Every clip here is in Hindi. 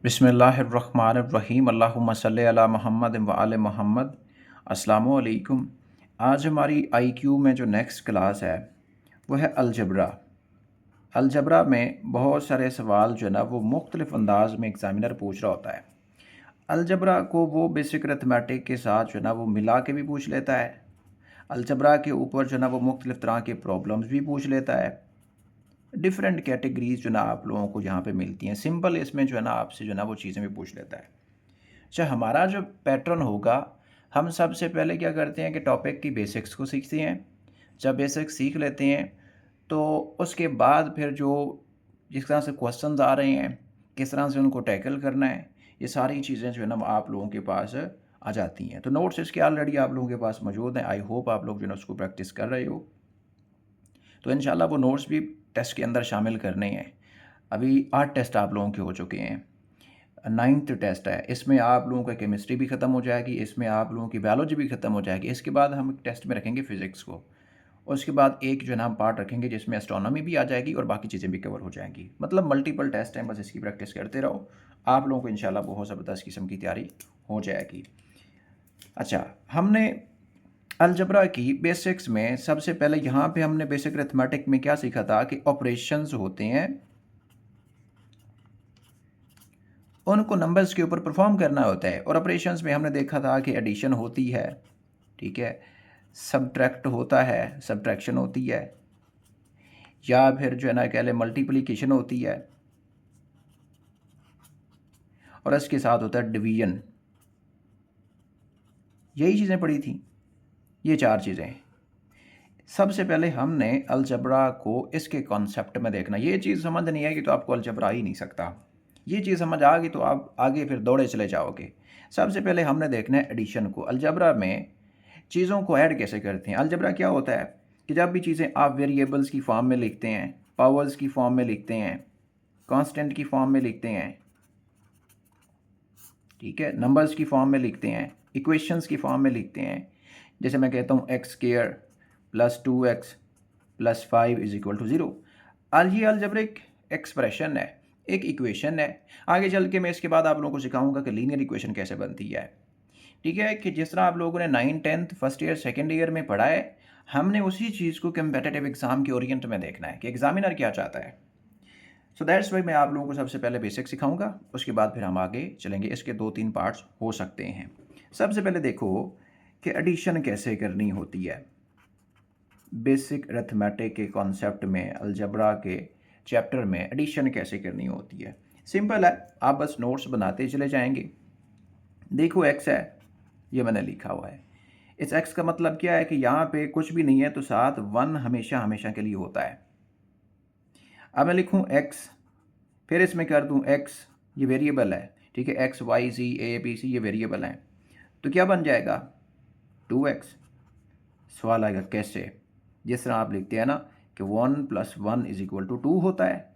बिस्मिल्लाहिर्रहमानिर्रहीम अल्लाहुम्मा सल्लि अला मुहम्मद व आले मुहम्मद। अस्सलामु अलैकुम। आज हमारी आईक्यू में जो नेक्स्ट क्लास है वो है अलजबरा। अलजबरा में बहुत सारे सवाल जो है ना वो मुख्तलिफ अंदाज में एग्ज़ामिनर पूछ रहा होता है। अलजबरा को वो बेसिक अरिथमेटिक के साथ जो है ना वो मिला के भी पूछ लेता है। अलजबरा के ऊपर जो है ना वो मुख्तलिफ तरह के प्रॉब्लम्स भी पूछ लेता है। डिफरेंट कैटेगरीज जो ना आप लोगों को यहाँ पे मिलती हैं। सिंपल इसमें जो है ना आपसे जो है ना वो चीज़ें भी पूछ लेता है। अच्छा, हमारा जो पैटर्न होगा, हम सबसे पहले क्या करते हैं कि टॉपिक की बेसिक्स को सीखते हैं। जब बेसिक्स सीख लेते हैं तो उसके बाद फिर जो जिस तरह से क्वेश्चंस आ रहे हैं, किस तरह से उनको टैकल करना है, ये सारी चीज़ें जो है ना आप लोगों के पास आ जाती हैं। तो नोट्स इसके ऑलरेडी आप लोगों के पास मौजूद हैं। आई होप आप लोग जो है ना उसको प्रैक्टिस कर रहे हो। तो इंशाल्लाह वो नोट्स भी टेस्ट के अंदर शामिल करने हैं। अभी 8 टेस्ट आप लोगों के हो चुके हैं। 9th टेस्ट है, इसमें आप लोगों का केमिस्ट्री भी ख़त्म हो जाएगी, इसमें आप लोगों की बायोलॉजी भी ख़त्म हो जाएगी। इसके बाद हम एक टेस्ट में रखेंगे फ़िज़िक्स को। उसके बाद एक जो है ना हम पार्ट रखेंगे जिसमें एस्ट्रोनॉमी भी आ जाएगी और बाकी चीज़ें भी कवर हो जाएंगी। मतलब मल्टीपल टेस्ट हैं, बस इसकी प्रैक्टिस करते रहो। आप लोगों को इंशाल्लाह बहुत ज़बरदस्त किस्म की तैयारी हो जाएगी। अच्छा, हमने अलजबरा की बेसिक्स में सबसे पहले यहाँ पे हमने बेसिक अरिथमेटिक में क्या सीखा था कि ऑपरेशंस होते हैं, उनको नंबर्स के ऊपर परफॉर्म करना होता है। और ऑपरेशंस में हमने देखा था कि एडिशन होती है, ठीक है, सब्ट्रैक्ट होता है, सब्ट्रैक्शन होती है, या फिर जो है ना कह लें मल्टीप्लिकेशन होती है, और इसके साथ होता है डिवीजन। यही चीज़ें पढ़ी थी, ये 4 चीज़ें। सबसे पहले हमने अलजबरा को इसके कॉन्सेप्ट में देखना। ये चीज़ समझ नहीं आएगी तो आपको अलजबरा ही नहीं सकता। ये चीज़ समझ आ गई तो आप आगे फिर दौड़े चले जाओगे। सबसे पहले हमने देखना है एडिशन को। अलजबरा में चीज़ों को ऐड कैसे करते हैं। अलजबरा क्या होता है कि जब भी चीज़ें आप वेरिएबल्स की फॉर्म में लिखते हैं, पावर्स की फॉर्म में लिखते हैं, कांस्टेंट की फॉर्म में लिखते हैं, ठीक है, नंबर्स की फॉर्म में लिखते हैं, इक्वेशंस की फॉर्म में लिखते हैं। जैसे मैं कहता हूँ x square plus 2x plus 5 is equal to 0। ये अलजेब्रिक एक्सप्रेशन है, एक इक्वेशन है। आगे चल के मैं इसके बाद आप लोगों को सिखाऊंगा कि लीनियर इक्वेशन कैसे बनती है। ठीक है, कि जिस तरह आप लोगों ने 9th 10th first year second year में पढ़ा है, हमने उसी चीज़ को कम्पिटिटिव एग्जाम के ओरिएंट में देखना है कि एग्जामिनर क्या चाहता है। सो दैट्स वाई मैं आप लोगों को सबसे पहले बेसिक सिखाऊंगा, उसके बाद फिर हम आगे चलेंगे। इसके 2-3 पार्ट्स हो सकते हैं। सबसे पहले देखो कि एडिशन कैसे करनी होती है। बेसिक अरिथमेटिक के कॉन्सेप्ट में, अलजबरा के चैप्टर में एडिशन कैसे करनी होती है। सिंपल है, आप बस नोट्स बनाते चले जाएंगे। देखो एक्स है, ये मैंने लिखा हुआ है। इस एक्स का मतलब क्या है कि यहाँ पे कुछ भी नहीं है तो साथ 1 हमेशा हमेशा के लिए होता है। अब मैं लिखूँ एक्स, फिर इसमें कर दूँ एक्स, ये वेरिएबल है, ठीक है, x y z a b c ये वेरिएबल हैं, तो क्या बन जाएगा 2x। सवाल आएगा कैसे। जिस तरह आप लिखते हैं ना कि 1 + 1 इज इक्वल टू 2 होता है,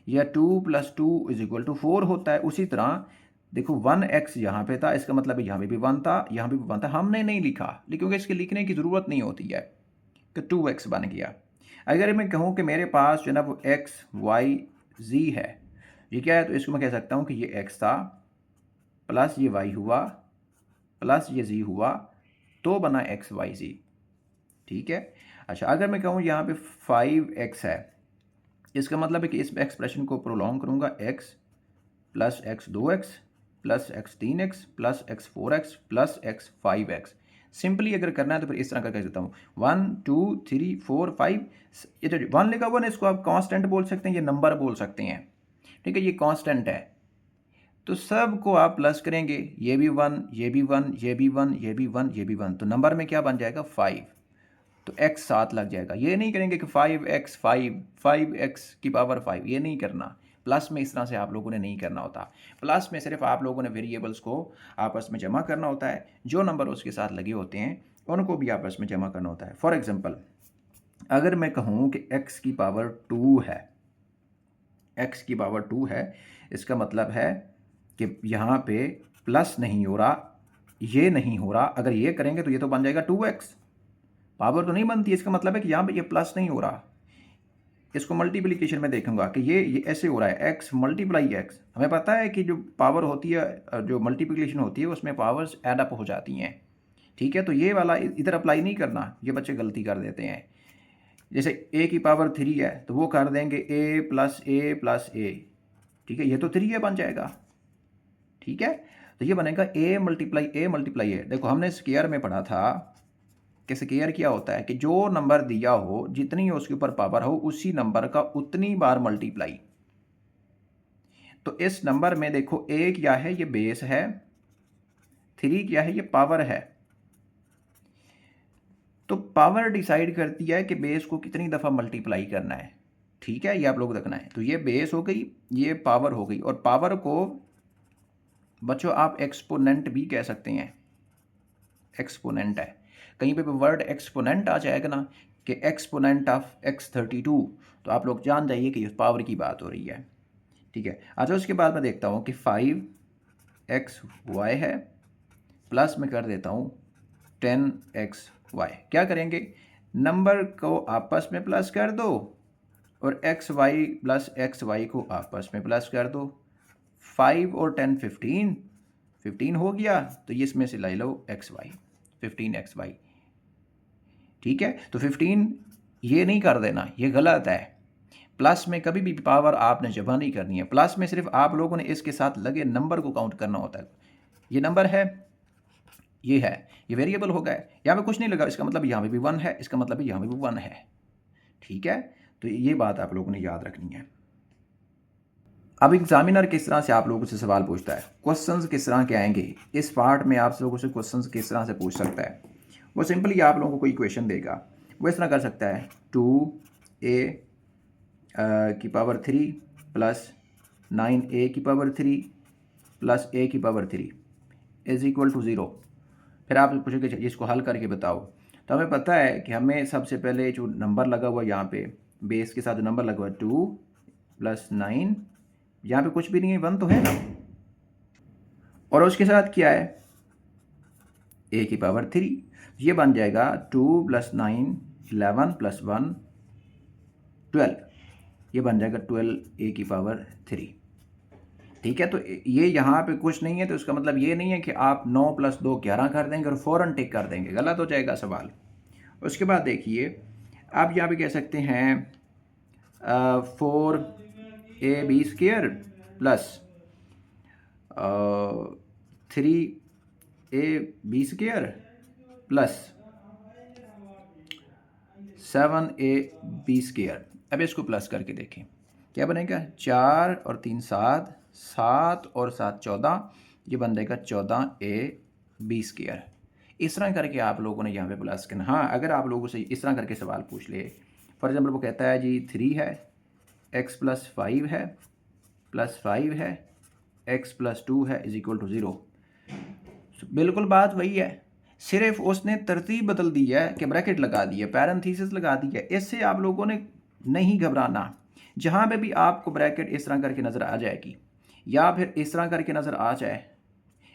या 2 + 2 इज इक्वल टू 4 होता है। उसी तरह देखो 1x यहाँ पे था, इसका मतलब यहाँ पे भी 1 था, यहाँ पे भी 1 था। हमने नहीं लिखा क्योंकि इसके लिखने की ज़रूरत नहीं होती है कि 2x बन गया। अगर मैं कहूँ कि मेरे पास जो है ना वो x y z है, ये क्या है, तो इसको मैं कह सकता हूँ कि ये x था प्लस ये y हुआ प्लस ये z हुआ, तो बना x y z, ठीक है। अच्छा, अगर मैं कहूँ यहाँ पे 5x है, इसका मतलब है कि इस एक्सप्रेशन को प्रोलॉन्ग करूँगा, x plus x 2x plus x 3x plus x 4x plus x 5x। Simply अगर करना है तो फिर इस तरह करके देता हूँ 1 2 3 4 5। ये जो 1 लिखा हुआ ना, इसको आप कांस्टेंट बोल सकते हैं, ये नंबर बोल सकते हैं, ठीक है, ये कांस्टेंट है। तो सब को आप प्लस करेंगे, ये भी 1, ये भी 1, ये भी 1, ये भी 1, ये भी 1, तो नंबर में क्या बन जाएगा 5। तो x 7 लग जाएगा। ये नहीं करेंगे कि 5x 5 5x की पावर 5, ये नहीं करना। प्लस में इस तरह से आप लोगों ने नहीं करना होता। प्लस में सिर्फ आप लोगों ने वेरिएबल्स को आपस में जमा करना होता है, जो नंबर उसके साथ लगे होते हैं उनको भी आपस में जमा करना होता है। फॉर एग्जांपल, अगर मैं कहूँ कि x की पावर 2 है, x की पावर 2 है, इसका मतलब है कि यहाँ पे प्लस नहीं हो रहा, ये नहीं हो रहा। अगर ये करेंगे तो ये तो बन जाएगा 2x, पावर तो नहीं बनती, इसका मतलब है कि यहाँ पे ये प्लस नहीं हो रहा। इसको मल्टीप्लिकेशन में देखूंगा कि ये ऐसे हो रहा है, एक्स मल्टीप्लाई एक्स। हमें पता है कि जो पावर होती है, जो मल्टीप्लिकेशन होती है, उसमें पावर्स ऐड अप हो जाती हैं। ठीक है, तो ये वाला इधर अप्लाई नहीं करना, ये बच्चे गलती कर देते हैं। जैसे ए की पावर 3 है तो वो कर देंगे ए प्लस ए प्लस ए। ठीक है, ये तो 3 बन जाएगा। ठीक है, तो ये बनेगा ए मल्टीप्लाई ए। देखो हमने स्क्वायर में पढ़ा था कि स्क्वायर क्या होता है कि जो नंबर दिया हो, जितनी उसके ऊपर पावर हो, उसी नंबर का उतनी बार मल्टीप्लाई। तो इस नंबर में देखो ए क्या है, ये बेस है, 3 क्या है, ये पावर है। तो पावर डिसाइड करती है कि बेस को कितनी दफ़ा मल्टीप्लाई करना है। ठीक है, ये आप लोग रखना है। तो ये बेस हो गई, ये पावर हो गई, और पावर को बच्चों आप एक्सपोनेंट भी कह सकते हैं। एक्सपोनेंट है, कहीं पे भी वर्ड एक्सपोनेंट आ जाएगा ना कि एक्सपोनेंट ऑफ x32, तो आप लोग जान जाइए कि पावर की बात हो रही है। ठीक है, अच्छा उसके बाद मैं देखता हूँ कि 5xy है, प्लस में कर देता हूँ 10xy। क्या करेंगे, नंबर को आपस में प्लस कर दो और xy प्लस xy को आपस में प्लस कर दो। 5 और 10 15 हो गया, तो ये इसमें से ले लो xy, 15xy। ठीक है, तो 15 ये नहीं कर देना, ये गलत है। प्लस में कभी भी पावर आपने जमा नहीं करनी है। प्लस में सिर्फ आप लोगों ने इसके साथ लगे नंबर को काउंट करना होता है। ये नंबर है, ये है, ये वेरिएबल हो गए, यहाँ पे कुछ नहीं लगा, इसका मतलब यहाँ पे भी 1 है, इसका मतलब यहाँ पे भी 1 है। ठीक है, तो ये बात आप लोगों ने याद रखनी है। अब एग्जामिनर किस तरह से आप लोगों से सवाल पूछता है, क्वेश्चंस किस तरह के आएंगे, इस पार्ट में आप लोगों से क्वेश्चंस किस तरह से पूछ सकता है। वो सिंपली आप लोगों को कोई क्वेश्चन देगा, वो इस तरह कर सकता है 2a की पावर 3 प्लस 9a की पावर 3 प्लस a की पावर 3 इज इक्वल टू 0। फिर आप पूछोगे इसको हल करके बताओ। तो हमें पता है कि हमें सबसे पहले जो नंबर लगा हुआ यहाँ पे बेस के साथ जो नंबर लगा हुआ 2 प्लस 9, यहाँ पे कुछ भी नहीं है, 1 तो है ना, और उसके साथ क्या है a की पावर 3, ये बन जाएगा 2 प्लस 9 11 प्लस 1 12, ये बन जाएगा 12a की पावर 3। ठीक है, तो ये यहाँ पे कुछ नहीं है, तो इसका मतलब ये नहीं है कि आप 9 प्लस 2 11 कर देंगे और फ़ौरन टिक कर देंगे, गलत हो जाएगा सवाल। उसके बाद देखिए आप यहाँ पे कह सकते हैं 4ab² plus 3ab² plus 7ab²। अब इसको प्लस करके देखें क्या बनेगा, 4 और 3 7, 7 और 7 14, ये बन जाएगा 14ab²। इस तरह करके आप लोगों ने यहाँ पे प्लस करना। हाँ, अगर आप लोगों से इस तरह करके सवाल पूछ ले, फॉर एग्जाम्पल वो कहता है जी 3 है, x प्लस 5 है, प्लस 5 है, x प्लस 2 है इज इक्वल टू 0। बिल्कुल बात वही है, सिर्फ उसने तरतीब बदल दी है कि ब्रैकेट लगा दी है, पैरेंथेसिस लगा दी है। इससे आप लोगों ने नहीं घबराना। जहाँ पे भी आपको ब्रैकेट इस तरह करके नज़र आ जाएगी या फिर इस तरह करके नज़र आ जाए,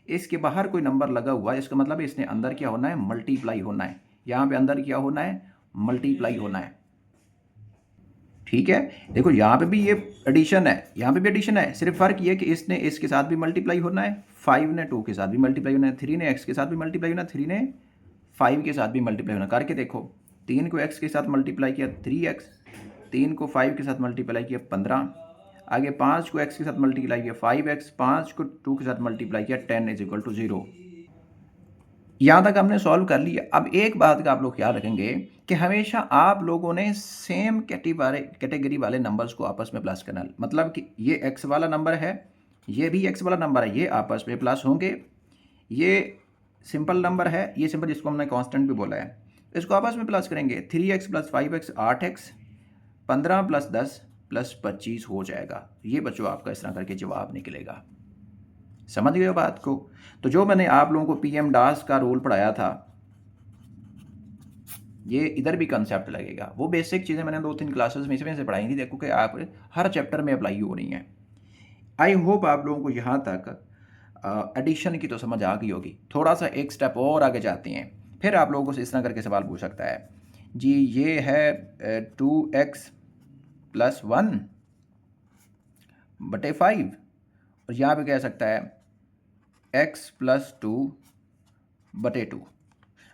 इसके बाहर कोई नंबर लगा हुआ है, इसका मतलब इसने अंदर क्या होना है, मल्टीप्लाई होना है। यहाँ पे अंदर क्या होना है, मल्टीप्लाई होना है। ठीक है, देखो यहाँ पे भी ये एडिशन है, यहाँ पे भी एडिशन है, सिर्फ फ़र्क ये कि इसने इसके साथ भी मल्टीप्लाई होना है, 5 ने 2 के साथ भी मल्टीप्लाई होना है, 3 ने x के साथ भी मल्टीप्लाई होना है, 3 ने 5 के साथ भी मल्टीप्लाई होना। करके देखो, 3 को x के साथ मल्टीप्लाई किया 3x, 3 को 5 के साथ मल्टीप्लाई किया 15, आगे 5 को x के साथ मल्टीप्लाई किया 5x, 5 को 2 के साथ मल्टीप्लाई किया 10 इज इक्वल टू 0। यहाँ तक हमने सॉल्व कर लिया। अब एक बात का आप लोग याद रखेंगे कि हमेशा आप लोगों ने सेम कैटेगरी वाले नंबर्स को आपस में प्लस करना, मतलब कि ये x वाला नंबर है, ये भी x वाला नंबर है, ये आपस में प्लस होंगे। ये सिंपल नंबर है, ये सिंपल जिसको हमने कांस्टेंट भी बोला है, इसको आपस में प्लस करेंगे। 3x plus 5x 8x, 15 plus 10 plus 25 हो जाएगा। ये बच्चों आपका इस तरह करके जवाब निकलेगा। समझ गए बात को। तो जो मैंने आप लोगों को PEMDAS का रूल पढ़ाया था, ये इधर भी कंसेप्ट लगेगा। वो बेसिक चीज़ें मैंने 2-3 क्लासेस में इसमें से पढ़ाई थी, देखो कि आप हर चैप्टर में अप्लाई हो रही हैं। आई होप आप लोगों को यहाँ तक एडिशन की तो समझ आ गई होगी। थोड़ा सा एक स्टेप और आगे जाते हैं, फिर आप लोगों से इस तरह करके सवाल पूछ सकता है जी, ये है 2x प्लस 1/5, और यहाँ पे कह सकता है x प्लस 2/2।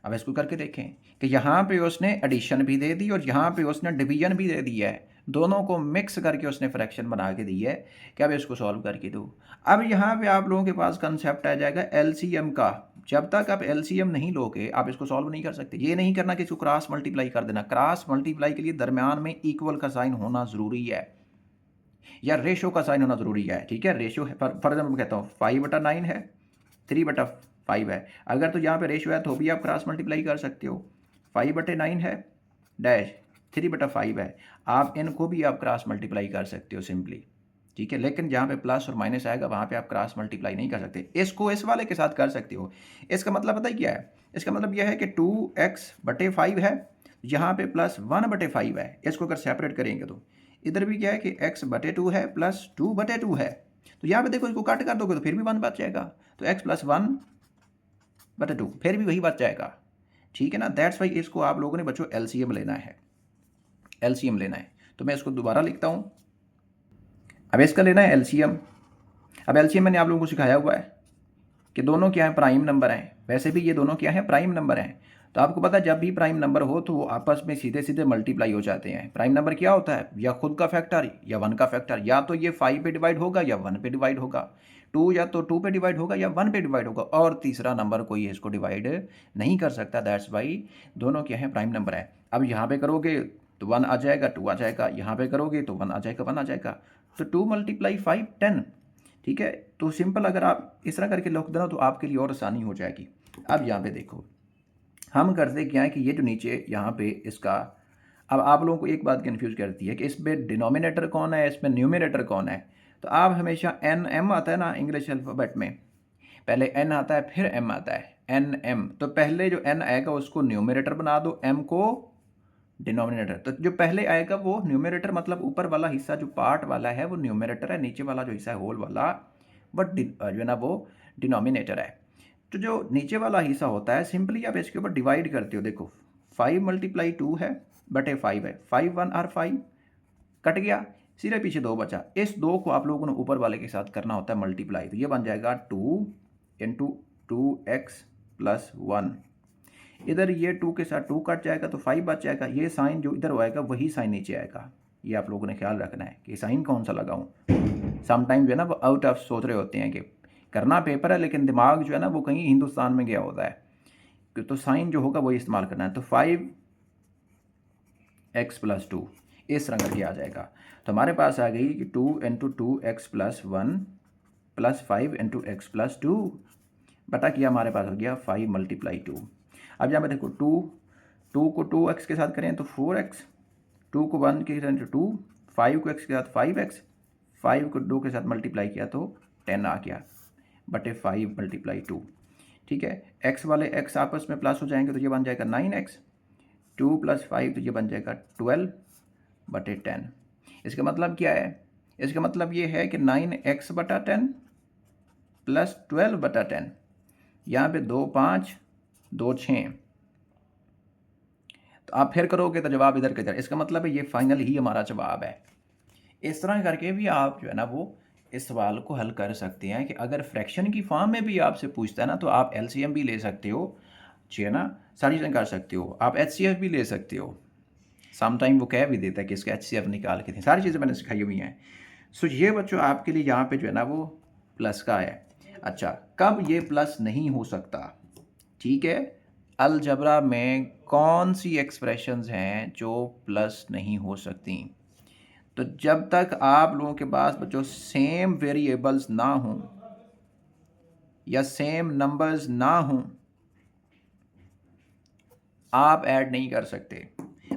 अब इसको करके देखें कि यहाँ पे उसने एडिशन भी दे दी और यहाँ पे उसने डिवीजन भी दे दिया है, दोनों को मिक्स करके उसने फ्रैक्शन बना के दी है कि अब इसको सॉल्व करके दो। अब यहाँ पे आप लोगों के पास कंसेप्ट आ जाएगा एलसीएम का। जब तक आप एलसीएम नहीं लोगे आप इसको सॉल्व नहीं कर सकते। ये नहीं करना कि इसको क्रॉस मल्टीप्लाई कर देना। क्रॉस मल्टीप्लाई के लिए दरम्यान में इक्वल का साइन होना ज़रूरी है या रेशो का साइन होना ज़रूरी है। ठीक है, रेशो फॉर एग्जाम्पल कहता हूँ 5/9 है, 3/5 है। अगर तो यहाँ पे रेशो है तो भी आप क्रॉस मल्टीप्लाई कर सकते हो। 5/9 है डैश 3/5 है, आप इनको भी आप क्रॉस मल्टीप्लाई कर सकते हो सिंपली। ठीक है, लेकिन जहाँ पे प्लस और माइनस आएगा वहाँ पे आप क्रॉस मल्टीप्लाई नहीं कर सकते। इसको इस वाले के साथ कर सकते हो। इसका मतलब पता है क्या है? इसका मतलब यह है कि 2x/5 है, यहाँ पे प्लस 1/5 है। इसको अगर सेपरेट करेंगे तो इधर भी क्या है कि x/2 है प्लस 2/2 है। तो यहाँ पे देखो इसको कट कर दोगे तो फिर भी 1 बच जाएगा, तो x प्लस 1/2 फिर भी वही बच जाएगा। ठीक है ना, दैट्स वाई इसको आप लोगों ने बच्चों एलसीएम लेना है, एलसीएम लेना है। तो मैं इसको दोबारा लिखता हूँ। अब इसका लेना है एलसीएम। अब एलसीएम मैंने आप लोगों को सिखाया हुआ है कि दोनों क्या है, प्राइम नंबर हैं। वैसे भी ये दोनों क्या है, प्राइम नंबर हैं। तो आपको पता है जब भी प्राइम नंबर हो तो वो आपस में सीधे सीधे मल्टीप्लाई हो जाते हैं। प्राइम नंबर क्या होता है, या खुद का फैक्टर या 1 का फैक्टर, या तो ये 5 पे डिवाइड होगा या 1 पे डिवाइड होगा, 2 या तो 2 पे डिवाइड होगा या 1 पे डिवाइड होगा, और तीसरा नंबर कोई इसको डिवाइड नहीं कर सकता। दैट्स वाई दोनों क्या है, प्राइम नंबर है। अब यहाँ पे करोगे तो 1 आ जाएगा, 2 आ जाएगा, यहाँ पे करोगे तो 1 आ जाएगा, 1 आ जाएगा। तो 2 × 5 10। ठीक है, तो सिंपल अगर आप इस तरह करके लिख देना तो आपके लिए और आसानी हो जाएगी। अब यहाँ पे देखो हम करते क्या है कि ये जो नीचे यहाँ पे इसका, अब आप लोगों को एक बात कन्फ्यूज करती है कि इसमें डिनोमिनेटर कौन है, इसमें न्यूमिनेटर कौन है। तो आप हमेशा NM आता है ना इंग्लिश अल्फ़ाबेट में, पहले N आता है फिर M आता है, NM। तो पहले जो N आएगा उसको न्यूमिनेटर बना दो, M को डिनोमिनेटर। तो जो पहले आएगा वो न्यूमिनेटर, मतलब ऊपर वाला हिस्सा जो पार्ट वाला है वो न्यूमिनेटर है, नीचे वाला जो हिस्सा है होल वाला वो जो है ना वो डिनोमिनेटर है। तो जो नीचे वाला हिस्सा होता है सिंपली आप इसके ऊपर डिवाइड करते हो। देखो 5 × 2 है बटे 5 है, 5 1 और 5 कट गया, सीधे पीछे 2 बचा। इस 2 को आप लोगों ने ऊपर वाले के साथ करना होता है मल्टीप्लाई। तो ये बन जाएगा 2 × 2x + 1। इधर ये 2 के साथ 2 कट जाएगा तो 5 बच जाएगा। ये साइन जो इधर आएगा वही साइन नीचे आएगा। ये आप लोगों ने ख्याल रखना है कि साइन कौन सा लगाऊं। समटाइम जो है ना वो आउट ऑफ सोच रहे होते हैं कि करना पेपर है लेकिन दिमाग जो है ना वो कहीं हिंदुस्तान में गया होता है, तो साइन जो होगा वही इस्तेमाल करना है। तो 5x + 2 इस तरह करके आ जाएगा। तो हमारे पास आ गई कि 2 × 2x + 1 + 5 × x + 2 बटा किया हमारे पास हो गया 5 × 2। अब यहाँ पे देखो 2 को 2x के साथ करें तो 4x, 2 को 1 के साथ 2, 5 को x के साथ 5x, 5 को 2 के साथ मल्टीप्लाई किया तो 10 आ गया बटे 5 × 2। ठीक है, x वाले x आपस में प्लस हो जाएंगे तो ये बन जाएगा 9x, 2 + 5 तो ये बन जाएगा 12 बटे 10। इसका मतलब क्या है, इसका मतलब ये है कि 9x/10 + 12/10। यहाँ पे 2 5 2 6, तो आप फिर करोगे तो जवाब इधर के इधर। इसका मतलब है ये फाइनल ही हमारा जवाब है। इस तरह करके भी आप जो है ना वो इस सवाल को हल कर सकते हैं कि अगर फ्रैक्शन की फॉर्म में भी आपसे पूछता है ना तो आप एलसीएम भी ले सकते हो, ठीक है ना, सारी चीज़ें कर सकते हो। आप एचसीएफ भी ले सकते हो, समटाइम वो कह भी देता है कि इसका एचसीएफ निकाल के दें। सारी चीज़ें मैंने सिखाई हुई हैं। सो ये बच्चों आपके लिए यहाँ पे जो है ना वो प्लस का है। अच्छा, कब ये प्लस नहीं हो सकता? ठीक है, अलजबरा में कौन सी एक्सप्रेशंस हैं जो प्लस नहीं हो सकती? तो जब तक आप लोगों के पास बच्चों सेम वेरिएबल्स ना हों या सेम नंबर्स ना हों आप ऐड नहीं कर सकते।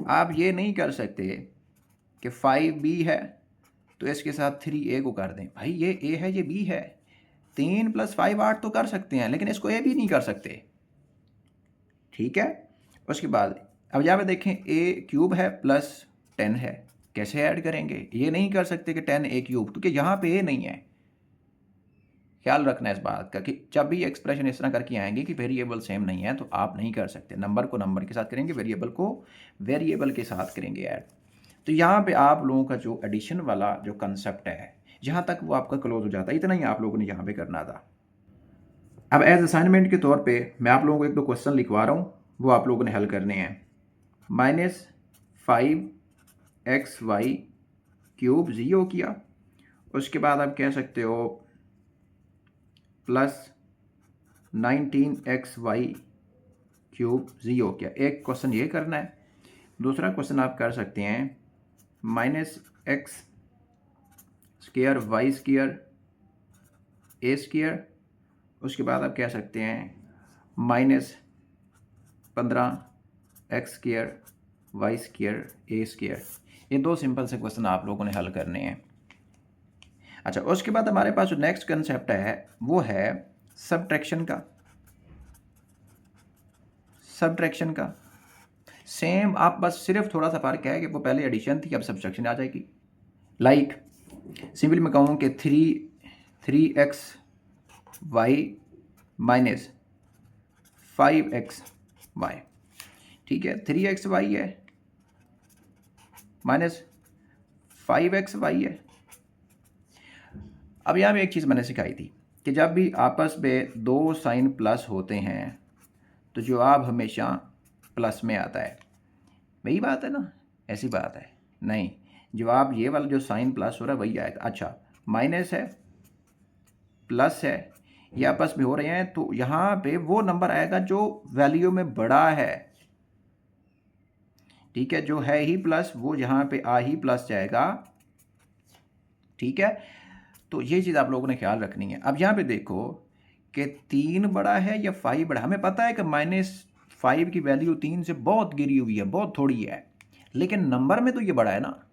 आप ये नहीं कर सकते कि 5b है तो इसके साथ 3a को कर दें। भाई ये a है ये b है, 3 + 5 8 तो कर सकते हैं लेकिन इसको a भी नहीं कर सकते। ठीक है, उसके बाद अब यहाँ पे देखें a³ है प्लस 10 है, कैसे ऐड करेंगे? ये नहीं कर सकते कि 10a³ क्योंकि यहाँ पे a नहीं है। ख्याल रखना है इस बात का कि जब भी एक्सप्रेशन इस तरह करके आएंगे कि वेरिएबल सेम नहीं है तो आप नहीं कर सकते। नंबर को नंबर के साथ करेंगे, वेरिएबल को वेरिएबल के साथ करेंगे ऐड। तो यहाँ पे आप लोगों का जो एडिशन वाला जो कंसेप्ट है, यहाँ तक वो आपका क्लोज हो जाता है। इतना ही आप लोगों ने यहाँ पे करना था। अब एज असाइनमेंट के तौर पे मैं आप लोगों को एक दो क्वेश्चन लिखवा रहा हूँ, वो आप लोगों ने हल करने हैं। -5xy क्यूब 0 किया, उसके बाद आप कह सकते हो +19xy क्यूब 0 किया। एक क्वेश्चन ये करना है। दूसरा क्वेश्चन आप कर सकते हैं -x² y² a²। उसके बाद आप कह सकते हैं -15x² y² a²। ये दो सिंपल से क्वेश्चन आप लोगों ने हल करने हैं। अच्छा, उसके बाद हमारे पास जो नेक्स्ट कंसेप्ट है वो है सब्ट्रैक्शन का। सब्ट्रैक्शन का सेम आप बस सिर्फ थोड़ा सा फर्क है कि वो पहले एडिशन थी, अब सब्ट्रैक्शन आ जाएगी। लाइक सिंपली मैं कहूँ कि 3xy माइनस 5xy। ठीक है, 3xy है माइनस 5xy है। अब यहाँ पे एक चीज़ मैंने सिखाई थी कि जब भी आपस में दो साइन प्लस होते हैं तो जवाब हमेशा प्लस में आता है। वही बात है ना, ऐसी बात है नहीं, जवाब ये वाला जो साइन प्लस हो रहा है वही आएगा। अच्छा, माइनस है प्लस है, ये आपस में हो रहे हैं, तो यहाँ पे वो नंबर आएगा जो वैल्यू में बड़ा है। ठीक है, जो है ही प्लस वो यहाँ पे आ ही प्लस जाएगा। ठीक है, तो ये चीज़ आप लोगों ने ख्याल रखनी है। अब यहाँ पे देखो कि 3 बड़ा है या 5 बड़ा। हमें पता है कि -5 की वैल्यू 3 से बहुत गिरी हुई है, बहुत थोड़ी है, लेकिन नंबर में तो ये बड़ा है ना,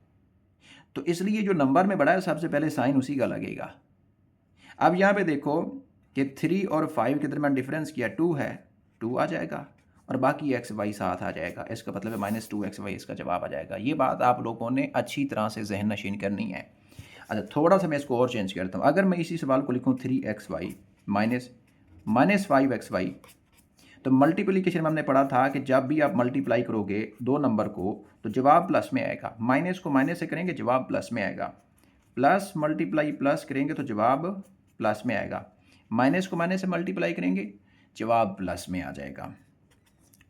तो इसलिए जो नंबर में बड़ा है सबसे पहले साइन उसी का लगेगा। अब यहाँ पे देखो कि 3 और 5 के दरमियान डिफरेंस किया 2 है, 2 आ जाएगा और बाकी xy साथ आ जाएगा। इसका मतलब है -2xy इसका जवाब आ जाएगा। ये बात आप लोगों ने अच्छी तरह से जहन नशीन करनी है। अच्छा, थोड़ा सा मैं इसको और चेंज करता हूँ। अगर मैं इसी सवाल को लिखूँ 3xy माइनस -5xy, तो मल्टीप्लिकेशन में हमने पढ़ा था कि जब भी आप मल्टीप्लाई करोगे दो नंबर को तो जवाब प्लस में आएगा। माइनस को माइनस से करेंगे जवाब प्लस में आएगा, प्लस मल्टीप्लाई प्लस करेंगे तो जवाब प्लस में आएगा, माइनस को माइनस से मल्टीप्लाई करेंगे जवाब प्लस में आ जाएगा।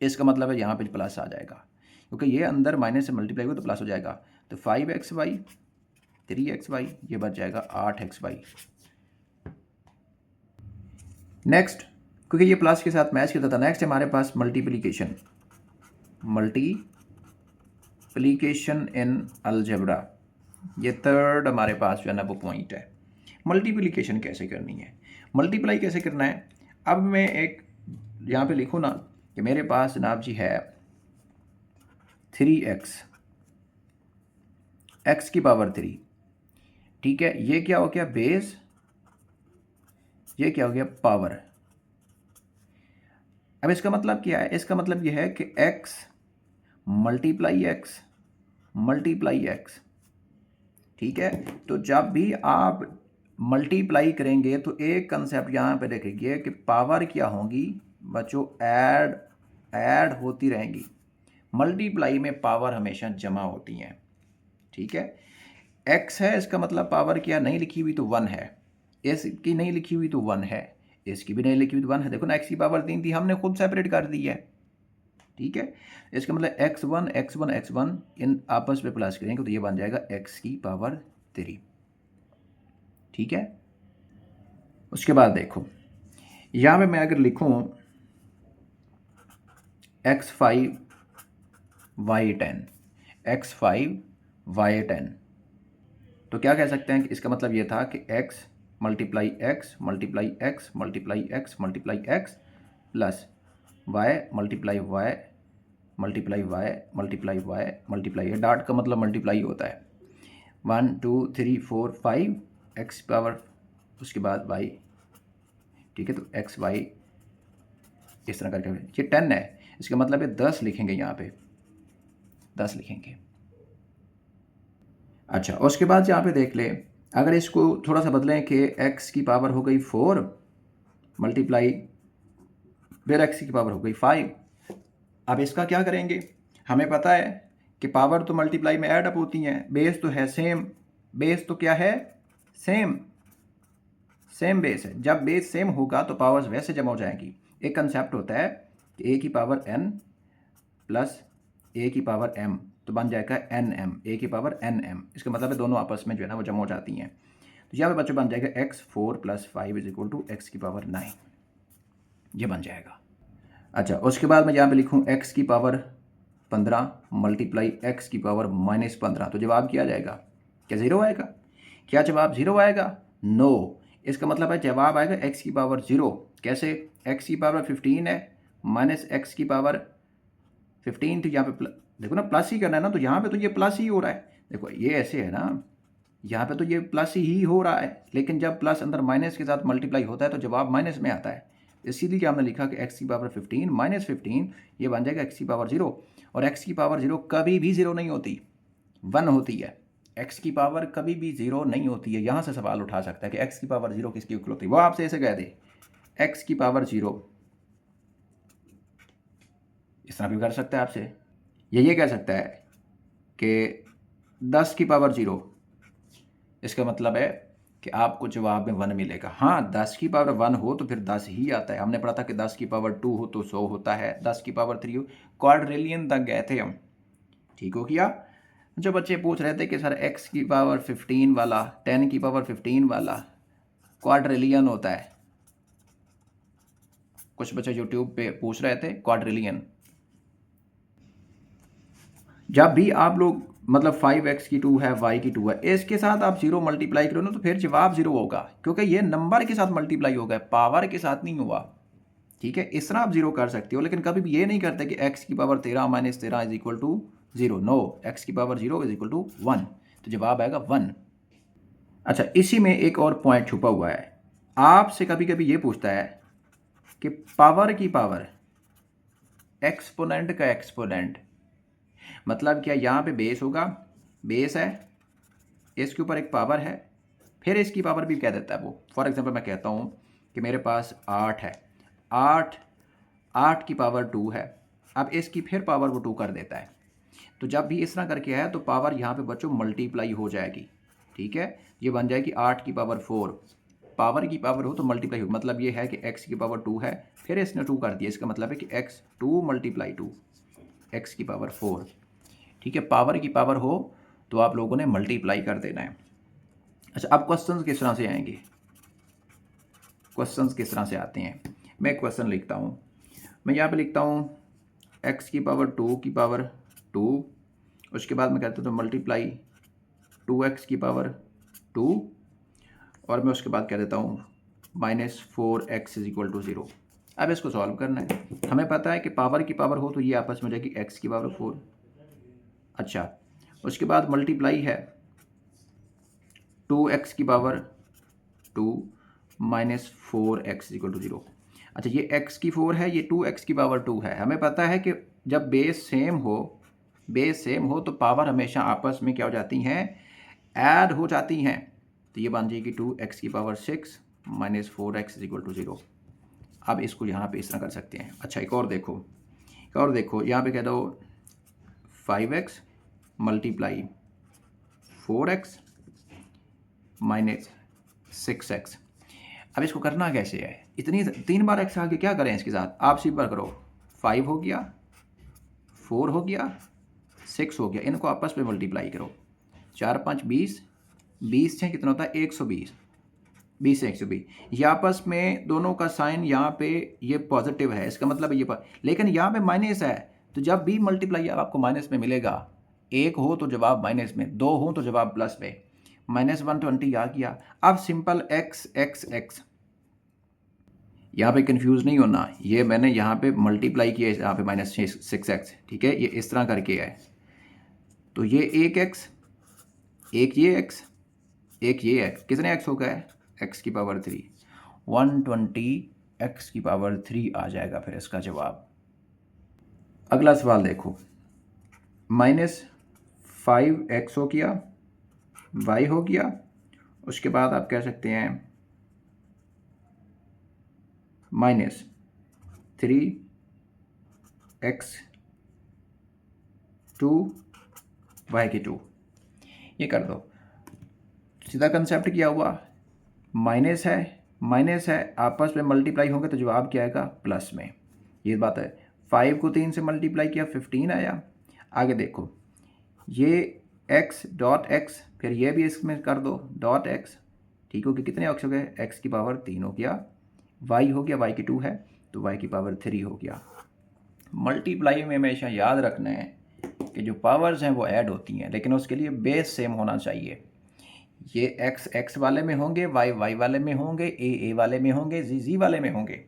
इसका मतलब है यहाँ पे प्लस आ जाएगा क्योंकि ये अंदर माइनस से मल्टीप्लाई हो तो प्लस हो जाएगा। तो 5xy 3xy ये बच जाएगा 8xy। नेक्स्ट, क्योंकि ये प्लस के साथ मैच करता था, नेक्स्ट हमारे पास मल्टीप्लिकेशन इन अलजेब्रा। ये थर्ड हमारे पास जो है ना वो पॉइंट है। मल्टीप्लिकेशन कैसे करनी है, मल्टीप्लाई कैसे करना है। अब मैं एक यहाँ पे लिखूँ ना कि मेरे पास जनाब जी है 3x x की पावर 3। ठीक है, ये क्या हो गया बेस, ये क्या हो गया पावर। अब इसका मतलब क्या है, इसका मतलब ये है कि x multiply x multiply x। ठीक है, तो जब भी आप मल्टीप्लाई करेंगे तो एक कंसेप्ट यहाँ पे देखेंगे कि पावर क्या होगी बच्चों, ऐड होती रहेंगी। मल्टीप्लाई में पावर हमेशा जमा होती हैं। ठीक है, x है, इसका मतलब पावर क्या नहीं लिखी हुई तो 1 है, इसकी नहीं लिखी हुई तो 1 है, इसकी भी नहीं लिखी हुई तो 1 है। देखो ना, x की पावर 3 थी, हमने खुद सेपरेट कर दी है। ठीक है, इसका मतलब x1 x1 x1 इन आपस में प्लस करेंगे तो ये बन जाएगा x की पावर 3। ठीक है, उसके बाद देखो यहाँ पे मैं अगर लिखूँ x5 y10 x5 y10, तो क्या कह सकते हैं कि इसका मतलब ये था कि x multiply x multiply x multiply x multiply x plus y multiply y multiply y multiply y multiply, dot का मतलब मल्टीप्लाई होता है। 1 2 3 4 5 x पावर, उसके बाद y। ठीक है, तो एक्स वाई इस तरह करके ये 10 है, इसका मतलब है 10 लिखेंगे, यहाँ पे 10 लिखेंगे। अच्छा, उसके बाद यहाँ पे देख ले, अगर इसको थोड़ा सा बदलें कि x की पावर हो गई 4 मल्टीप्लाई फिर x की पावर हो गई 5। अब इसका क्या करेंगे, हमें पता है कि पावर तो मल्टीप्लाई में ऐड अप होती हैं, बेस तो है सेम, बेस तो क्या है, सेम बेस है। जब बेस सेम होगा तो पावर्स वैसे जमा हो जाएंगी। एक कंसेप्ट होता है कि ए की पावर n प्लस ए की पावर m, तो बन जाएगा एन एम, ए की पावर एन एम। इसका मतलब है दोनों आपस में जो है ना वो जमा हो जाती हैं। तो यहाँ पे बच्चों बन जाएगा x 4 + 5 is equal to x की पावर 9, ये बन जाएगा। अच्छा, उसके बाद मैं यहाँ पे लिखूँ x की पावर 15 मल्टीप्लाई x की पावर -15, तो जवाब क्या आ जाएगा, क्या 0 आएगा? क्या जवाब 0 आएगा? नो। इसका मतलब है जवाब आएगा x की पावर 0। कैसे? x की पावर 15 है माइनस x की पावर 15 थी, यहाँ पे देखो ना प्लस ही करना है ना, तो यहाँ पे तो ये प्लस ही हो रहा है। देखो ये ऐसे है ना, यहाँ पे तो ये प्लस ही हो रहा है, लेकिन जब प्लस अंदर माइनस के साथ मल्टीप्लाई होता है तो जवाब माइनस में आता है। इसीलिए हमने लिखा कि x की पावर 15 माइनस 15, ये बन जाएगा x की पावर 0। और x की पावर 0 कभी भी 0 नहीं होती, 1 होती है। x की पावर कभी भी 0 नहीं होती है। यहाँ से सवाल उठा सकता है कि x की पावर 0 किसकी इक्वल होती है, वो आपसे ऐसे कह दे x की पावर 0, इस तरह भी कर सकता है आपसे। ये कह सकता है कि 10 की पावर 0, इसका मतलब है कि आपको जवाब में 1 मिलेगा। हाँ, 10 की पावर 1 हो तो फिर 10 ही आता है। हमने पढ़ा था कि 10 की पावर 2 हो तो 100 होता है, 10 की पावर 3 हो, क्वाड्रिलियन तक गए थे हम। ठीक हो गया? जो बच्चे पूछ रहे थे कि सर x की पावर 15 वाला, 10 की पावर 15 वाला क्वाड्रिलियन होता है, कुछ बच्चे यूट्यूब पे पूछ रहे थे क्वाड्रिलियन। जब भी आप लोग मतलब 5x की 2 है, y की 2 है, इसके साथ आप 0 मल्टीप्लाई करो ना तो फिर जवाब 0 होगा, क्योंकि ये नंबर के साथ मल्टीप्लाई होगा, पावर के साथ नहीं हुआ। ठीक है, इस तरह आप 0 कर सकते हो, लेकिन कभी भी ये नहीं करते कि x की power 13 minus 13 is equal to 0। No, x की पावर 0 इज इक्वल टू 1, तो जवाब आएगा 1। अच्छा, इसी में एक और पॉइंट छुपा हुआ है। आपसे कभी कभी ये पूछता है कि पावर की पावर, एक्सपोनेंट का एक्सपोनेंट, मतलब क्या, यहाँ पे बेस होगा, बेस है, इसके ऊपर एक पावर है, फिर इसकी पावर भी कह देता है वो। फॉर एग्जांपल मैं कहता हूँ कि मेरे पास 8 है, 8 की पावर 2 है, अब इसकी फिर पावर वो 2 कर देता है। तो जब भी इस तरह करके आया तो पावर यहाँ पे बच्चों मल्टीप्लाई हो जाएगी। ठीक है, ये बन जाएगी 8 की पावर 4, पावर की पावर हो तो मल्टीप्लाई हो, मतलब ये है कि x की पावर 2 है, फिर इसने 2 कर दिया, इसका मतलब है कि x 2 × 2, x की पावर 4। ठीक है, पावर की पावर हो तो आप लोगों ने मल्टीप्लाई कर देना है। अच्छा, अब क्वेश्चंस किस तरह से आएंगे, क्वेश्चंस किस तरह से आते हैं, मैं एक क्वेश्चन लिखता हूँ। मैं यहाँ पे लिखता हूँ x की पावर 2 की पावर 2, उसके बाद मैं कहता हूँ मल्टीप्लाई 2x की पावर 2, और मैं उसके बाद कह देता हूँ -4x इज इक्वल टू 0। अब इसको सॉल्व करना है। हमें पता है कि पावर की पावर हो तो ये आपस में हो जाएगी x की पावर 4। अच्छा, उसके बाद मल्टीप्लाई है 2x की पावर 2 -4x इक्वल टू 0। अच्छा, ये x की 4 है, ये 2x की पावर 2 है। हमें पता है कि जब बेस सेम हो तो पावर हमेशा आपस में क्या हो जाती हैं, ऐड हो जाती हैं। तो ये बन जाएगी 2x की पावर 6 -4x इक्वल टू 0। अब इसको यहाँ पे इस तरह कर सकते हैं। अच्छा, एक और देखो, यहाँ पे कह दो 5x मल्टीप्लाई 4x -6x। अब इसको करना कैसे है, इतनी 3 बार x आगे क्या करें इसके साथ, आप सिंपल करो, 5 हो गया, 4 हो गया, 6 हो गया, इनको आपस में मल्टीप्लाई करो, 4 5 20, 20 से कितना होता है 120, 20 से 120, ये आपस में दोनों का साइन यहाँ पे ये पॉजिटिव है, इसका मतलब ये लेकिन यहाँ पे माइनस है, तो जब भी मल्टीप्लाई आपको माइनस में मिलेगा, 1 हो तो जवाब माइनस में, 2 हो तो जवाब प्लस में, -120 आ गया। अब सिंपल x यहाँ पे कंफ्यूज नहीं होना, ये मैंने यहाँ पे मल्टीप्लाई किया है, यहाँ पे -6x। ठीक है, ये इस तरह करके है, तो ये एक x, एक ये x, एक ये x, कितने x हो गए, x की पावर 3, 120 x की पावर 3 आ जाएगा फिर इसका जवाब। अगला सवाल देखो, -5x हो गया, y हो गया, उसके बाद आप कह सकते हैं -3x 2 y की 2, ये कर दो, सीधा कंसेप्ट क्या हुआ, माइनस है आपस में मल्टीप्लाई होंगे तो जवाब क्या आएगा प्लस में, ये बात है। 5 को 3 से मल्टीप्लाई किया 15 आया। आगे देखो ये x डॉट एक्स, फिर ये भी इसमें कर दो डॉट एक्स, ठीक हो गया, कितने एक्स हो गए, x की पावर 3 हो गया, y हो गया, y की 2 है तो y की पावर 3 हो गया। मल्टीप्लाई में हमेशा याद रखना है कि जो पावर्स हैं वो ऐड होती हैं, लेकिन उसके लिए बेस सेम होना चाहिए। ये x x वाले में होंगे, y y वाले में होंगे, a वाले में होंगे, z वाले में होंगे।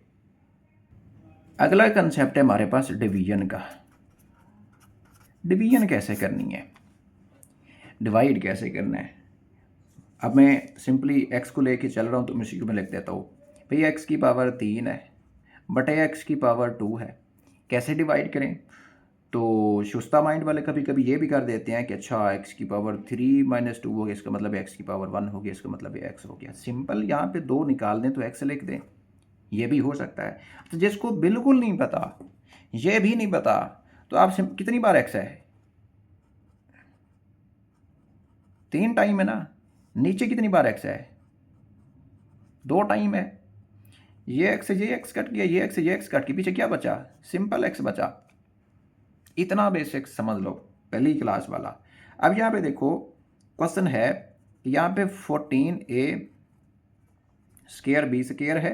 अगला कंसेप्ट है हमारे पास डिवीजन का। डिवीजन कैसे करनी है, डिवाइड कैसे करना है। अब मैं सिंपली x को लेके चल रहा हूँ तो मैं इसी में लिख देता हूँ भाई x की पावर 3 है बटे x की पावर 2 है। कैसे डिवाइड करें, तो सुस्ता माइंड वाले कभी कभी ये भी कर देते हैं कि अच्छा x की पावर 3 माइनस 2 हो गया, इसका मतलब x की पावर 1 हो गया, इसका मतलब ये x हो गया। सिंपल यहाँ पे 2 निकाल दें तो x लिख दें, ये भी हो सकता है। तो जिसको बिल्कुल नहीं पता, ये भी नहीं पता, तो आप कितनी बार x है, 3 टाइम है ना, नीचे कितनी बार x है, 2 टाइम है। ये x से ये x कट गया, ये x से ये x कट के पीछे क्या बचा, सिंपल x बचा। इतना बेसिक समझ लो पहली क्लास वाला। अब यहाँ पे देखो क्वेश्चन है, यहाँ पे 14a स्क्वायर b स्क्वायर है।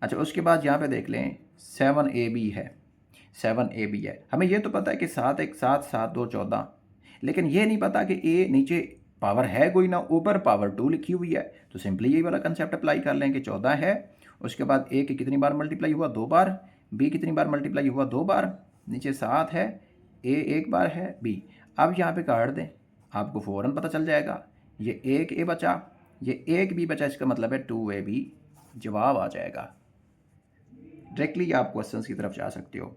अच्छा उसके बाद यहाँ पे देख लें 7ab है, 7ab है। हमें ये तो पता है कि 7 1 7 7 2 14, लेकिन ये नहीं पता कि a नीचे पावर है कोई ना, ऊपर पावर 2 लिखी हुई है। तो सिंपली यही वाला कंसेप्ट अप्लाई कर लें कि 14 है, उसके बाद a की कितनी बार मल्टीप्लाई हुआ, 2 बार, b कितनी बार मल्टीप्लाई हुआ, 2 बार, नीचे 7 है, a 1 बार है, b। अब यहाँ पे काट दें, आपको फ़ौरन पता चल जाएगा, ये 1 a बचा, ये 1 b बचा, इसका मतलब है 2ab, जवाब आ जाएगा। डायरेक्टली आप क्वेश्चन की तरफ जा सकते हो।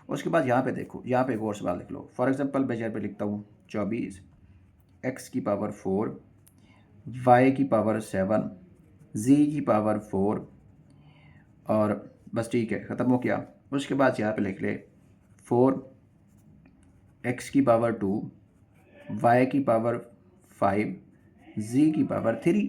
उसके बाद यहाँ पे देखो, यहाँ पे एक और सवाल लिख लो। फॉर एग्जांपल मैं यहाँ पे लिखता हूँ 24 x की पावर 4 y की पावर 7 z की पावर 4, और बस ठीक है, ख़त्म हो गया। उसके बाद यहाँ पे लिख ले 4 x की पावर 2 y की पावर 5 z की पावर 3।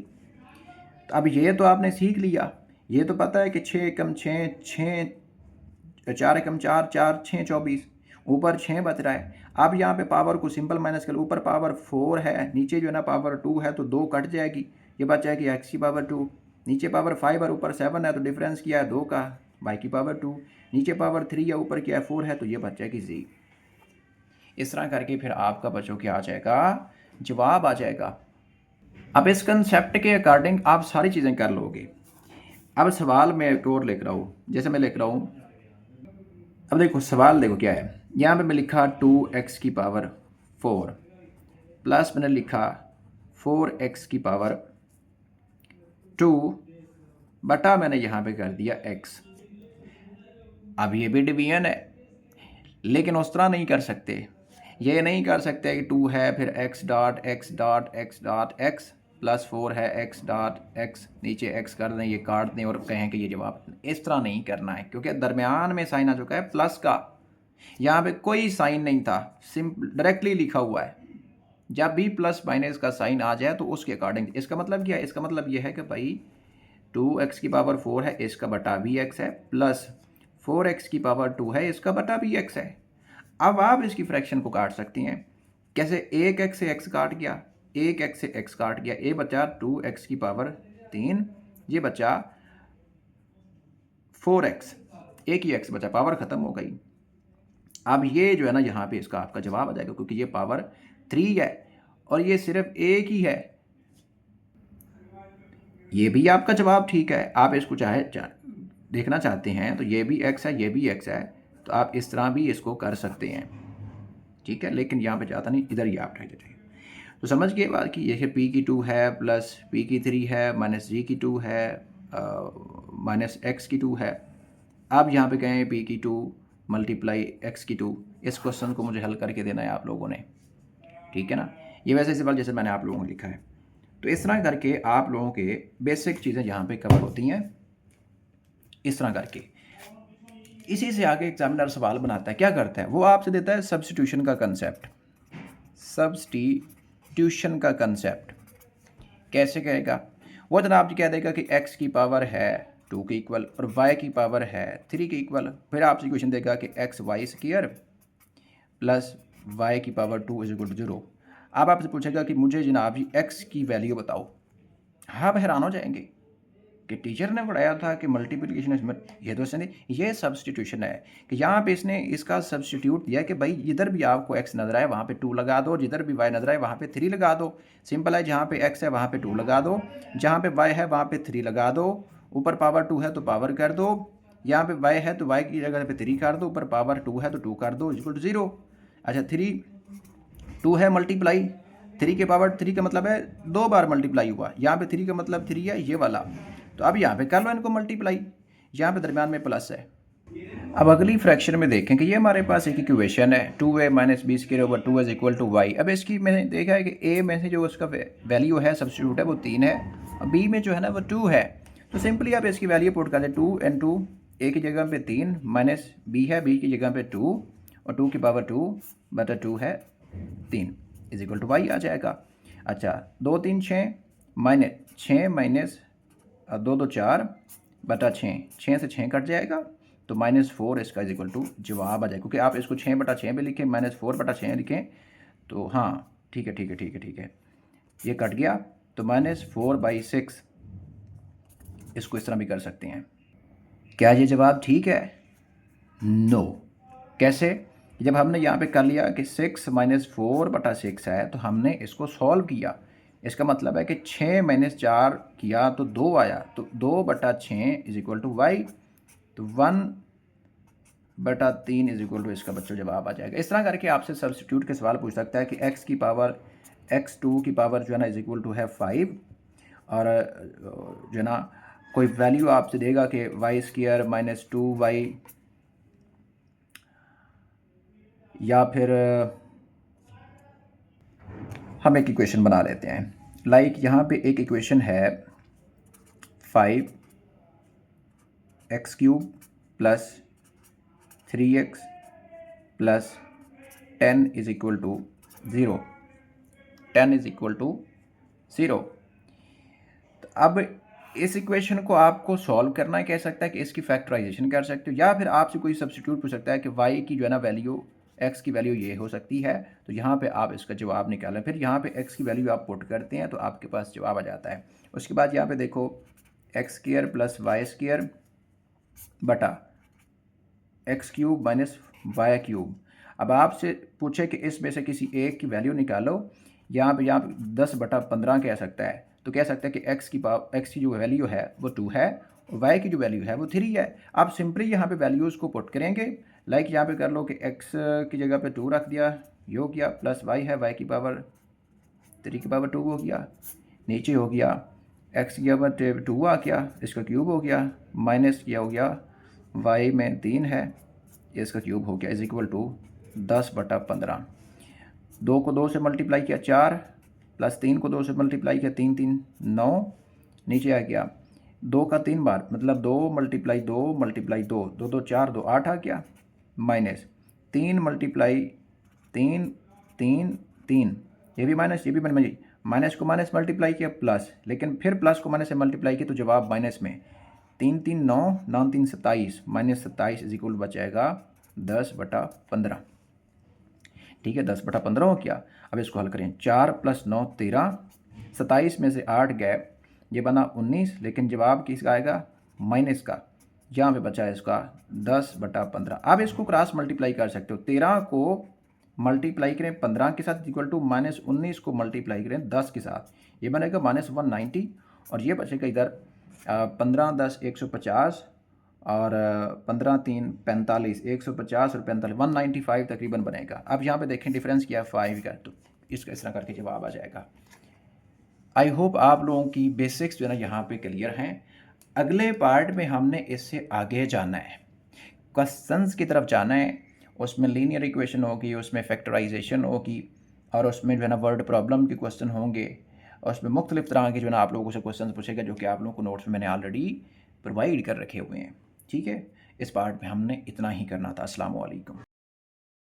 तो अब ये तो आपने सीख लिया, ये तो पता है कि 6 एकम 6 6 4 एकम 4 4 6 24, ऊपर 6 बच रहा है। अब यहाँ पे पावर को सिंपल माइनस कर, ऊपर पावर 4 है, नीचे जो है ना पावर 2 है, तो 2 कट जाएगी, ये बच जाएगी x की पावर 2, नीचे पावर 5 और ऊपर 7 है, तो डिफरेंस किया है 2 का, y की पावर 2, नीचे पावर 3 या ऊपर क्या है 4 है, तो ये बच जाएगी z। इस तरह करके फिर आपका बच्चों क्या आ जाएगा, जवाब आ जाएगा। अब इस कंसेप्ट के अकॉर्डिंग आप सारी चीज़ें कर लोगे। अब सवाल मैं एक और लिख रहा हूँ, जैसे मैं लिख रहा हूँ, अब देखो सवाल देखो क्या है, यहाँ पे मैं लिखा 2x की पावर 4 प्लस मैंने लिखा 4x की पावर 2 बटा मैंने यहाँ पे कर दिया x। अब ये भी डिवीजन है, लेकिन उस तरह नहीं कर सकते, ये नहीं कर सकते कि 2 है फिर x dot x dot x dot x plus 4 है x डॉट x, नीचे x कर दें, ये काट दें और कहें कि ये जवाब। इस तरह नहीं करना है, क्योंकि दरमियान में साइन आ चुका है प्लस का, यहाँ पे कोई साइन नहीं था, सिंपल डायरेक्टली लिखा हुआ है। जब भी प्लस माइनस का साइन आ जाए तो उसके अकॉर्डिंग, इसका मतलब क्या है, इसका मतलब ये है कि भाई 2x की पावर 4 है, इसका बटा भी x है, प्लस 4x की पावर 2 है, इसका बटा भी x है। अब आप इसकी फ्रैक्शन को काट सकती हैं, कैसे, एक x से x काट गया, एक x से x काट गया, ये बचा 2x की पावर 3, ये बचा 4x, एक ही x बचा, पावर ख़त्म हो गई। अब ये जो है ना यहाँ पे इसका आपका जवाब आ जाएगा, क्योंकि ये पावर 3 है और ये सिर्फ एक ही है। ये भी आपका जवाब ठीक है, आप इसको देखना चाहते हैं तो ये भी x है, ये भी x है, तो आप इस तरह भी इसको कर सकते हैं, ठीक है। लेकिन यहाँ पे जाता नहीं, इधर ही आप रह जाइए। तो समझ गए बात कि ये p की 2 है प्लस p की 3 है माइनस g की 2 है माइनस x की 2 है। अब यहाँ पे कहें p की 2 मल्टीप्लाई x की 2, इस क्वेश्चन को मुझे हल करके देना है आप लोगों ने, ठीक है ना। ये वैसे सवाल जैसे मैंने आप लोगों को लिखा है, तो इस तरह करके आप लोगों के बेसिक चीज़ें यहाँ पे कवर होती हैं। इस तरह करके इसी से आगे एग्जामिनर सवाल बनाता है, क्या करता है वो, आपसे देता है सब्स्टिट्यूशन का कंसेप्ट। सब्स्टिट्यूशन का कंसेप्ट कैसे करेगा? वो जनाब जी कह देगा कि x की पावर है 2 के इक्वल और y की पावर है 3 के इक्वल। फिर आपसे क्वेश्चन देगा कि x y square plus y की पावर 2 इज इक्वल टू 0। अब आपसे पूछेगा कि मुझे जनाब जी x की वैल्यू बताओ। आप हैरान हो जाएंगे कि टीचर ने पढ़ाया था कि मल्टीप्लिकेशन इसमें, ये तो इसने ये सब्स्टिट्यूशन है कि यहाँ पे इसने इसका सब्स्टिट्यूट दिया कि भाई जिधर भी आपको x नजर आए वहाँ पे 2 लगा दो, जिधर भी y नजर आए वहाँ पे 3 लगा दो। सिंपल है, जहाँ पे x है वहाँ पे 2 लगा दो, जहाँ पे y है वहाँ पे 3 लगा दो, ऊपर पावर 2 है तो पावर कर दो, यहाँ पे y है तो y की जगह पे 3 कर दो, ऊपर पावर 2 है तो 2 कर दो इक्वल टू 0। अच्छा 2 है मल्टीप्लाई 3 के पावर 3 का मतलब है 2 बार मल्टीप्लाई हुआ, यहाँ पे 3 का मतलब 3 है ये वाला। तो अब यहाँ पे कर लो इनको मल्टीप्लाई, यहाँ पे दरमियान में प्लस है। अब अगली फ्रैक्शन में देखें कि ये हमारे पास एक इक्वेशन है 2a minus b square over 2 is equal to y. अब इसकी मैंने देखा है कि a में से जो उसका वैल्यू है सब्स्टिट्यूट है वो 3 है और b में जो है ना वो 2 है। तो सिंपली आप इसकी वैल्यू पुट कर दें 2 and 2, a की जगह पे 3 माइनस b है b की जगह पे 2 और 2 की पावर 2 बटा 2 है 3 इज इक्वल टू वाई आ जाएगा। अच्छा 2 3 6 माइनस 6 माइनस 2 2 4 बटा 6 से 6 कट जाएगा तो -4 इसका इज इक्वल टू जवाब आ जाएगा। क्योंकि आप इसको 6 बटा 6 भी लिखें -4 बटा 6 लिखें तो हाँ ठीक है ये कट गया तो -4/6 इसको इस तरह भी कर सकते हैं। क्या ये जवाब ठीक है? नो। कैसे? जब हमने यहाँ पे कर लिया कि 6 - 4 बटा 6 है तो हमने इसको सॉल्व किया। इसका मतलब है कि 6 - 4 किया तो 2 आया, तो 2 बटा 6 इज इक्वल टू वाई, तो 1 बटा 3 इज इक्वल टू इसका बच्चों जवाब आ जाएगा। इस तरह करके आपसे सब्स्टिट्यूट के सवाल पूछ सकता है कि x की पावर x2 की पावर जो है ना इज इक्वल टू है 5 और जो है ना कोई वैल्यू आपसे देगा कि वाई स्क्वायर माइनस 2y या फिर हम एक इक्वेशन बना लेते हैं। लाइक यहाँ पे एक इक्वेशन है 5x³ plus 3x plus 10 is equal to 0, 10 is equal to 0। तो अब इस इक्वेशन को आपको सॉल्व करना है, कह सकता है कि इसकी फैक्टराइजेशन कर सकते हो या फिर आपसे कोई सब्स्टिट्यूट पूछ सकता है कि y की जो है ना वैल्यू x की वैल्यू ये हो सकती है, तो यहाँ पे आप इसका जवाब निकालें। फिर यहाँ पे x की वैल्यू आप पुट करते हैं तो आपके पास जवाब आ जाता है। उसके बाद यहाँ पे देखो x² प्लस y² बटा x³ माइनस y³। अब आपसे पूछे कि इसमें से किसी एक की वैल्यू निकालो, यहाँ पे 10/15 कह सकता है, तो कह सकता है कि x की जो वैल्यू है वो 2 है और y की जो वैल्यू है वो 3 है। आप सिंपली यहाँ पे वैल्यूज़ को पुट करेंगे। लाइक यहाँ पे कर लो कि x की जगह पे 2 रख दिया, ये हो गया, प्लस y है y की पावर 3 की पावर 2 हो गया, नीचे हो गया x की जगह पे 2 आ गया, इसका क्यूब हो गया, माइनस किया हो गया y में 3 है, इसका क्यूब हो गया इज इक्वल टू 10/15। 2 को 2 से मल्टीप्लाई किया 4, प्लस 3 को 2 से मल्टीप्लाई किया 3 3 9, नीचे आ गया 2 का 3 बार मतलब 2 × 2 × 2 2 2 4 2 8 आ गया, माइनस 3 × 3 3 3, ये भी माइनस ये भी माइनस को माइनस मल्टीप्लाई किया प्लस, लेकिन फिर प्लस को माइनस से मल्टीप्लाई किया तो जवाब माइनस में 3 3 9 9 3 27 -27 इज इक्वल बचाएगा 10/15। ठीक है 10/15 हो गया। अब इसको हल करें, 4 + 9 13, 27 में से 8 गैप, ये बना 19, लेकिन जवाब किसका आएगा माइनस का, यहाँ पे बचा है इसका 10/15। अब इसको क्रॉस मल्टीप्लाई कर सकते हो, 13 को मल्टीप्लाई करें 15 के साथ इक्वल टू -19 को मल्टीप्लाई करें 10 के साथ, ये बनेगा -190 और ये बचेगा इधर 15 10 150 और 15 3 45, 150 और 45 195 तकरीबन बनेगा। अब यहाँ पे देखें डिफरेंस किया 5 का, तो इसका इस तरह करके जवाब आ जाएगा। आई होप आप लोगों की बेसिक्स जो है ना यहाँ पे क्लियर हैं। अगले पार्ट में हमने इससे आगे जाना है, क्वेश्चंस की तरफ जाना है, उसमें लीनियर इक्वेशन होगी, उसमें फैक्टराइजेशन होगी और उसमें जो है ना वर्ड प्रॉब्लम के क्वेश्चन होंगे और उसमें मुख्तलिफ तरह के जो है ना आप लोगों से क्वेश्चन पूछेगा, जो कि आप लोगों को नोट्स में मैंने ऑलरेडी प्रोवाइड कर रखे हुए हैं। ठीक है, इस पार्ट में हमने इतना ही करना था। अस्सलाम वालेकुम।